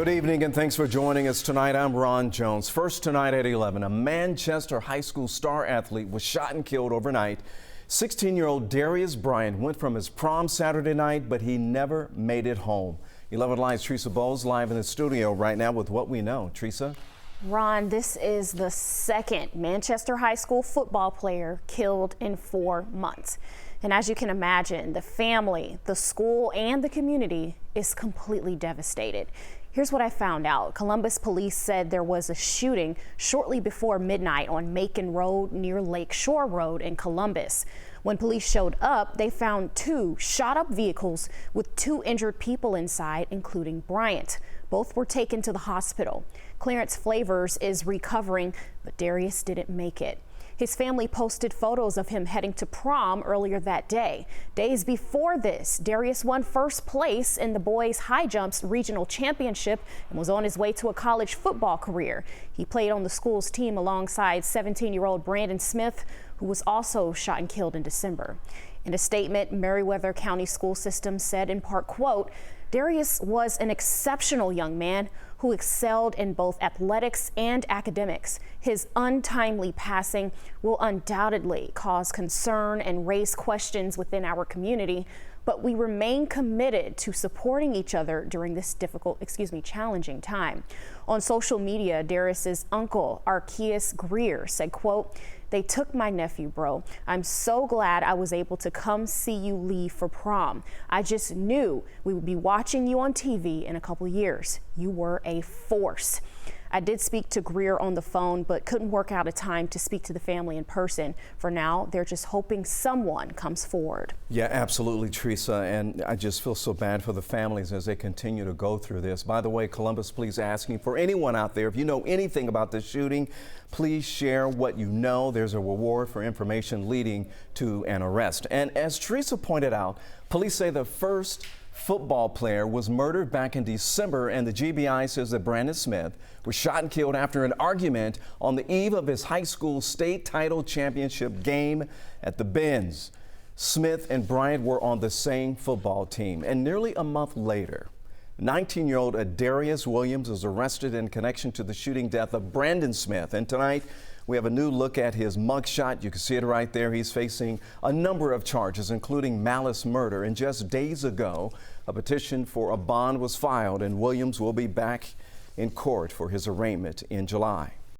Good evening and thanks for joining us tonight. I'm Ron Jones. First tonight at 11, a Manchester high school star athlete was shot and killed overnight. 16-year-old Darius Bryant went from his prom Saturday night, but he never made it home. 11 Live's Teresa Bowles live in the studio right now with what we know. Teresa? Ron, this is the second Manchester high school football player killed in 4 months. And as you can imagine, the family, the school, and the community is completely devastated. Here's what I found out. Columbus police said there was a shooting shortly before midnight on Macon Road near Lake Shore Road in Columbus. When police showed up, they found 2 shot-up vehicles with 2 injured people inside, including Bryant. Both were taken to the hospital. Clarence Flavors is recovering, but Darius didn't make it. His family posted photos of him heading to prom earlier that day. Days before this, Darius won first place in the boys high jumps regional championship and was on his way to a college football career. He played on the school's team alongside 17-year-old Brandon Smith, who was also shot and killed in December. In a statement, Meriwether County School System said in part, quote, Darius was an exceptional young man who excelled in both athletics and academics. His untimely passing will undoubtedly cause concern and raise questions within our community, but we remain committed to supporting each other during this challenging time. On social media, Darius's uncle, Arceus Greer, said, quote, they took my nephew, bro. I'm so glad I was able to come see you leave for prom. I just knew we would be watching you on TV in a couple years. You were a force. I did speak to Greer on the phone, but couldn't work out a time to speak to the family in person. For now, they're just hoping someone comes forward. Yeah, absolutely, Teresa. And I just feel so bad for the families as they continue to go through this. By the way, Columbus Police asking for anyone out there, if you know anything about this shooting, please share what you know. There's a reward for information leading to an arrest. And as Teresa pointed out, police say the first football player was murdered back in December, and the GBI says that Brandon Smith was shot and killed after an argument on the eve of his high school state title championship game at the Benz. Smith and Bryant were on the same football team, and nearly a month later, 19-year-old Adarius Williams was arrested in connection to the shooting death of Brandon Smith. And tonight, we have a new look at his mugshot. You can see it right there. He's facing a number of charges, including malice murder. And just days ago, a petition for a bond was filed, and Williams will be back in court for his arraignment in July.